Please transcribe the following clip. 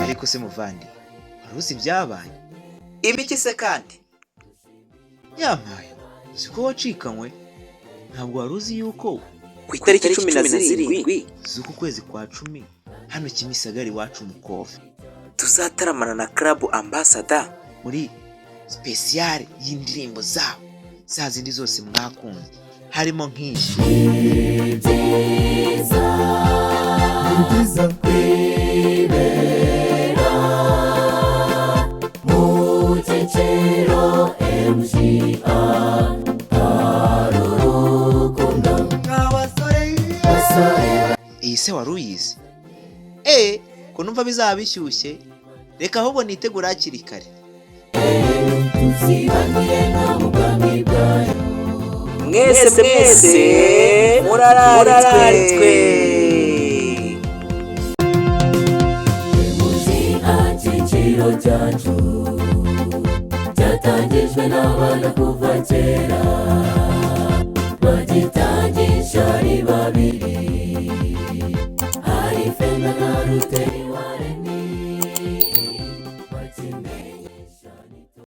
ariko se muvandi waruzi ibyabaye ibiki se kandi yampaye uzi ko wacikanywe ntabwo waruzi yuko ku itariki 17 z'uku kwezi kwa 10 hano Kimisagara iwacu mu Kofi tuzataramana na Club Ambassador muri special y'indirimbo zabo za zindi zose mwakunze harimo nk'iyi kwibera mu cyiciro MGR harurukundo n'abasore iyi se waruyizi ko numva bizaba bishyushye reka ahubwo nitegura hakiri kare mwese murararitswe igiciro cyacu cyatangijwe n'abana kuva kera bagitangisha ari babiri